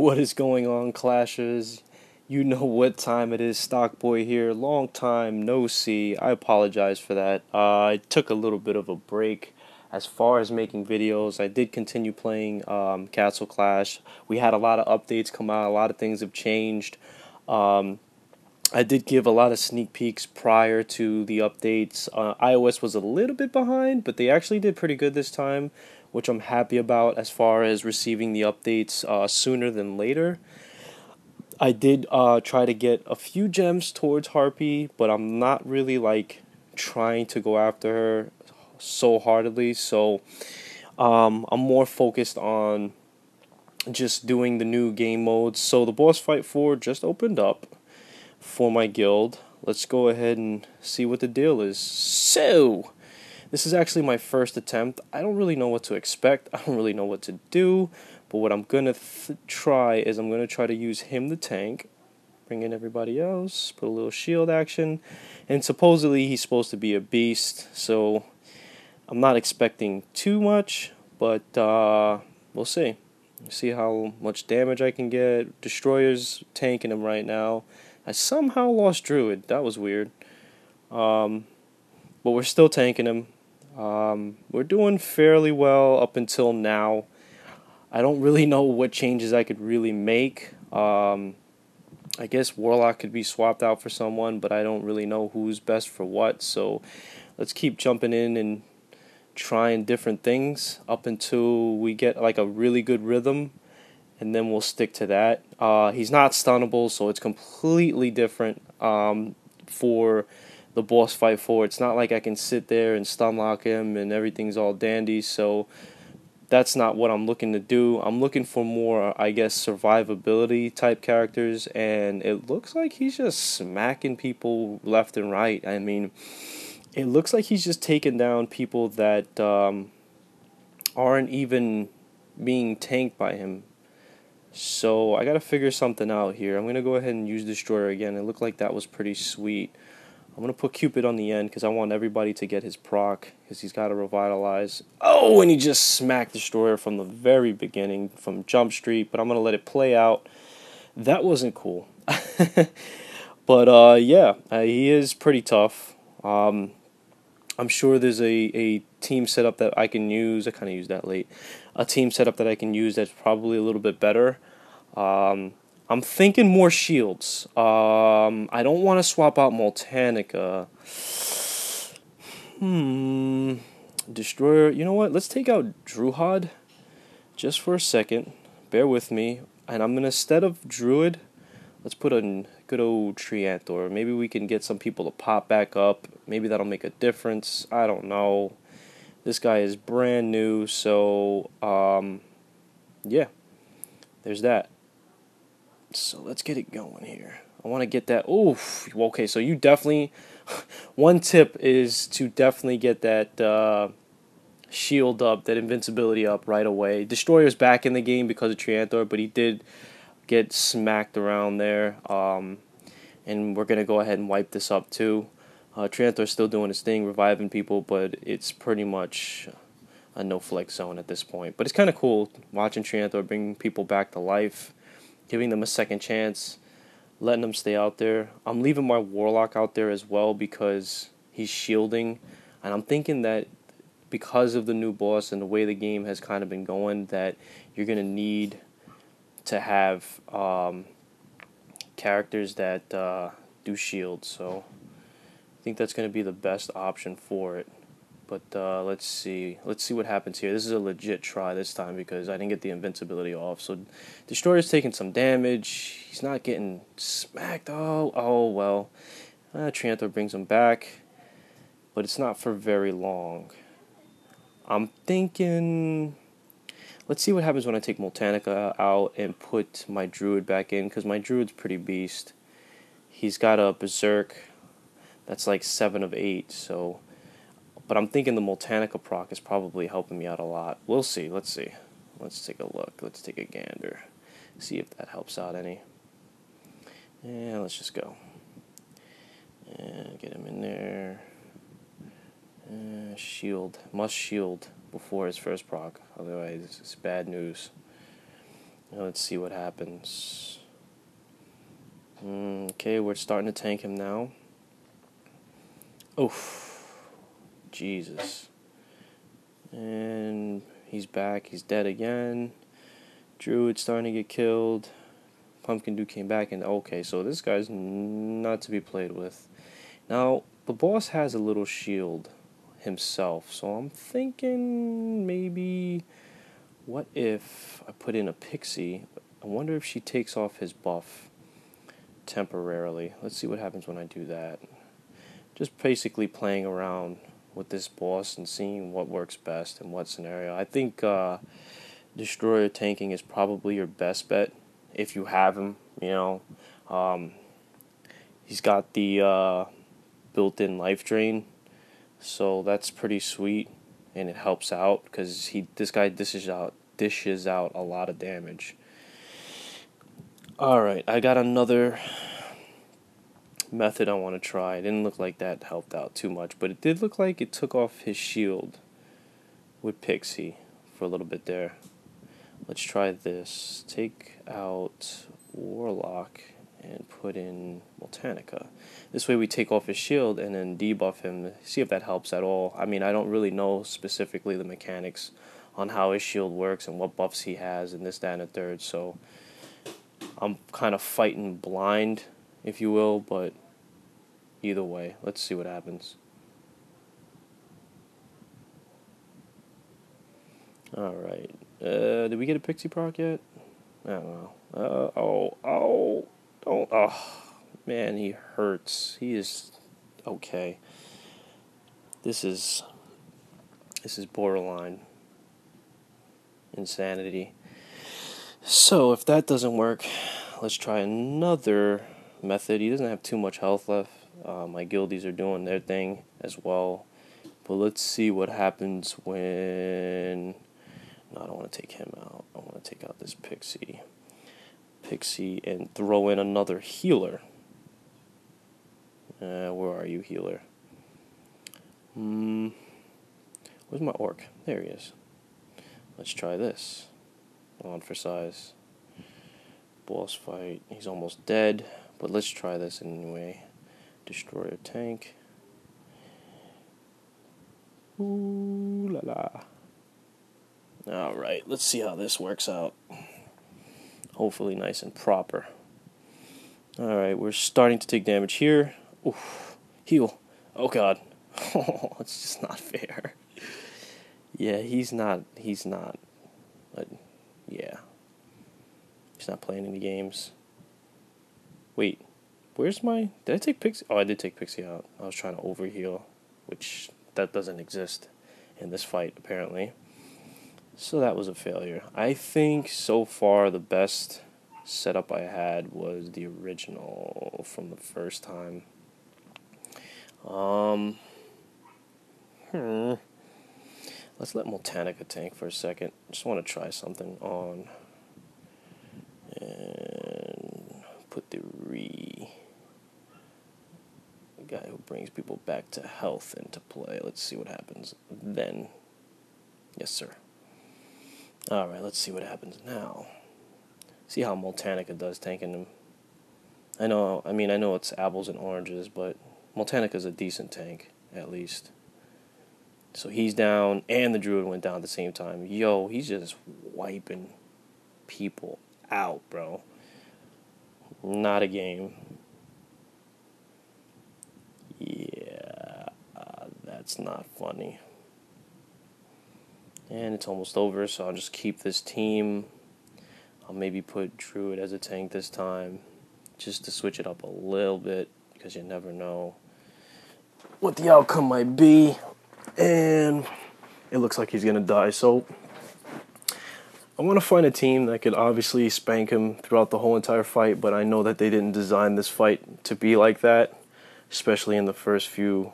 What is going on, Clashers? You know what time it is. Stockboy here. Long time no see. I apologize for that. I took a little bit of a break as far as making videos. I did continue playing Castle Clash. We had a lot of updates come out. A lot of things have changed. Um, I did give a lot of sneak peeks prior to the updates. iOS was a little bit behind, but they actually did pretty good this time, which I'm happy about as far as receiving the updates sooner than later. I did try to get a few gems towards Harpy, but I'm not really like trying to go after her so heartedly. So I'm more focused on just doing the new game modes. So the boss fight 4 just opened up for my guild. Let's go ahead and see what the deal is. So, this is actually my first attempt. I don't really know what to expect. I don't really know what to do. But what I'm going to try is I'm going to try to use him the tank. Bring in everybody else. Put a little shield action. And supposedly he's supposed to be a beast. So, I'm not expecting too much. But we'll see. See how much damage I can get. Destroyer's tanking him right now. I somehow lost Druid. That was weird. But we're still tanking him. We're doing fairly well up until now. I don't really know what changes I could really make. I guess Warlock could be swapped out for someone, but I don't really know who's best for what. So let's keep jumping in and trying different things up until we get like a really good rhythm. And then we'll stick to that. He's not stunnable, so it's completely different for the boss fight 4. It's not like I can sit there and stun lock him and everything's all dandy, so that's not what I'm looking to do. I'm looking for more, I guess, survivability type characters, and it looks like he's just smacking people left and right. I mean, it looks like he's just taking down people that aren't even being tanked by him. So I gotta figure something out here. I'm gonna go ahead and use Destroyer again. It looked like that was pretty sweet. I'm gonna put Cupid on the end because I want everybody to get his proc because he's gotta revitalize. Oh, and he just smacked Destroyer from the very beginning from Jump Street. But I'm gonna let it play out. That wasn't cool. But yeah, he is pretty tough. I'm sure there's a team setup that I can use. I kind of used that late. A team setup that I can use that's probably a little bit better. I'm thinking more shields. I don't want to swap out Moltanica. Destroyer. You know what? Let's take out Druid just for a second. Bear with me. And I'm going to, instead of Druid, let's put a good old Centaur. Maybe we can get some people to pop back up. Maybe that'll make a difference. I don't know. This guy is brand new, so yeah, there's that. So let's get it going here. I want to get that. Oof. Okay, so you definitely. One tip is to definitely get that shield up, that invincibility up right away. Destroyer's back in the game because of Centaur, but he did get smacked around there. And we're gonna go ahead and wipe this up too. Centaur's still doing his thing, reviving people, but it's pretty much a no flex zone at this point. But it's kind of cool watching Centaur bring people back to life, giving them a second chance, letting them stay out there. I'm leaving my Warlock out there as well because he's shielding, and I'm thinking that because of the new boss and the way the game has kind of been going, that you're gonna need to have characters that do shield. So I think that's going to be the best option for it. But let's see what happens here. This is a legit try this time because I didn't get the invincibility off. So Destroyer's taking some damage. He's not getting smacked. Oh well. Centaur brings him back, but it's not for very long. I'm thinking, let's see what happens when I take Moltanica out and put my Druid back in, because my Druid's pretty beast. He's got a Berserk that's like 7 of 8, so. But I'm thinking the Moltanica proc is probably helping me out a lot. We'll see, let's see. Let's take a look, let's take a gander. See if that helps out any. And let's just go. And get him in there. Shield. Must shield before his first proc. Otherwise, it's bad news. Now let's see what happens. Okay, we're starting to tank him now. Oof. Jesus. And he's back. He's dead again. Druid's starting to get killed. Pumpkin Dude came back, and okay, so this guy's not to be played with. Now, the boss has a little shield himself, so I'm thinking maybe, what if I put in a pixie? I wonder if she takes off his buff temporarily. Let's see what happens when I do that. Just basically playing around with this boss and seeing what works best in what scenario. I think Destroyer tanking is probably your best bet if you have him. He's got the built-in life drain, so that's pretty sweet, and it helps out because this guy dishes out a lot of damage. All right, I got another method I want to try. It didn't look like that helped out too much, but it did look like it took off his shield with Pixie for a little bit there. Let's try this. Take out Warlock and put in Multanica. This way we take off his shield and then debuff him. See if that helps at all. I mean, I don't really know specifically the mechanics on how his shield works and what buffs he has and this, that, and the third, so I'm kind of fighting blind, if you will, but either way, let's see what happens. Alright. Did we get a Pixie proc yet? I don't know. Oh, man, he hurts. He is okay. This is borderline insanity. So if that doesn't work, let's try another method. He doesn't have too much health left. My guildies are doing their thing as well. But let's see what happens when... No, I don't want to take him out. I want to take out this Pixie. And throw in another healer. Where are you, healer? Where's my orc? There he is. Let's try this. On for size. Boss fight. He's almost dead, but let's try this anyway. Destroyer tank. Ooh la la. Alright, let's see how this works out. Hopefully nice and proper. Alright, we're starting to take damage here. Oof. Heal. Oh god. It's just not fair. Yeah, he's not. But, yeah. He's not playing any games. Wait. Where's my... Did I take Pixie? Oh, I did take Pixie out. I was trying to overheal, which that doesn't exist in this fight, apparently. So that was a failure. I think so far the best setup I had was the original from the first time. Let's let Multanica tank for a second. Just want to try something on. And put the guy who brings people back to health into play. Let's see what happens then. Yes, sir. Alright, let's see what happens now. See how Multanica does tanking him. I know it's apples and oranges, but Multanica's a decent tank, at least. So he's down, and the Druid went down at the same time. Yo, he's just wiping people out, bro. Not a game. Yeah, that's not funny. And it's almost over, so I'll just keep this team. I'll maybe put Druid as a tank this time, just to switch it up a little bit, because you never know what the outcome might be. And it looks like he's going to die, so I want to find a team that could obviously spank him throughout the whole entire fight, but I know that they didn't design this fight to be like that, especially in the first few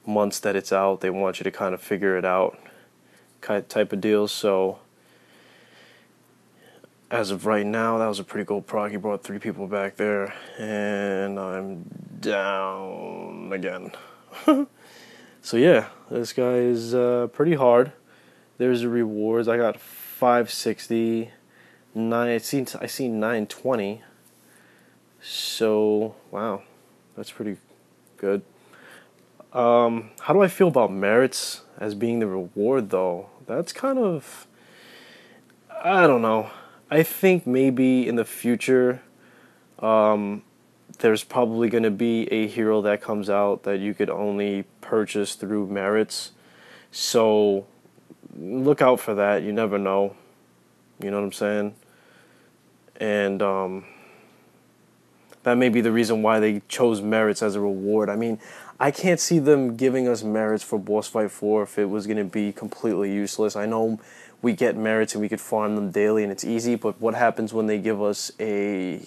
months that it's out. They want you to kind of figure it out type of deal. So as of right now, that was a pretty cool proc. He brought 3 people back there, and I'm down again. So yeah, this guy is pretty hard. There's the rewards. I got 560. I see 920. So wow, that's pretty good. How do I feel about merits as being the reward though? That's kind of, I don't know. I think maybe in the future, there's probably going to be a hero that comes out that you could only purchase through merits. So look out for that. You never know. You know what I'm saying? And that may be the reason why they chose merits as a reward. I mean, I can't see them giving us merits for Boss Fight 4 if it was going to be completely useless. I know we get merits and we could farm them daily and it's easy, but what happens when they give us a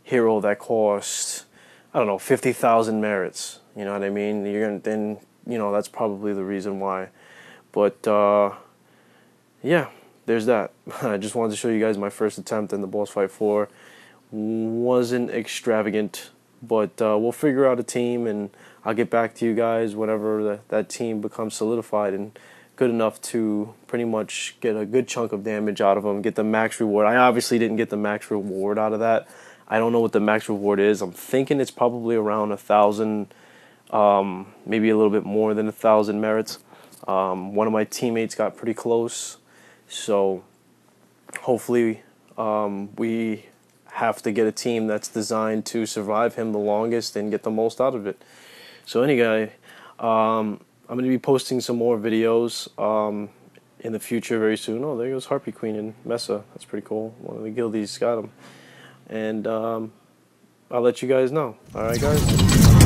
hero that costs, I don't know, 50,000 merits? You know what I mean? You're gonna then, that's probably the reason why. But yeah, there's that. I just wanted to show you guys my first attempt in the Boss Fight 4. Wasn't extravagant, but we'll figure out a team and I'll get back to you guys whenever that team becomes solidified and good enough to pretty much get a good chunk of damage out of them, get the max reward. I obviously didn't get the max reward out of that. I don't know what the max reward is. I'm thinking it's probably around 1,000, maybe a little bit more than 1,000 merits. One of my teammates got pretty close, so hopefully we have to get a team that's designed to survive him the longest and get the most out of it. So anyway, I'm going to be posting some more videos in the future very soon. Oh, there goes Harpy Queen and Mesa. That's pretty cool. One of the guildies got him. And I'll let you guys know. Alright, guys?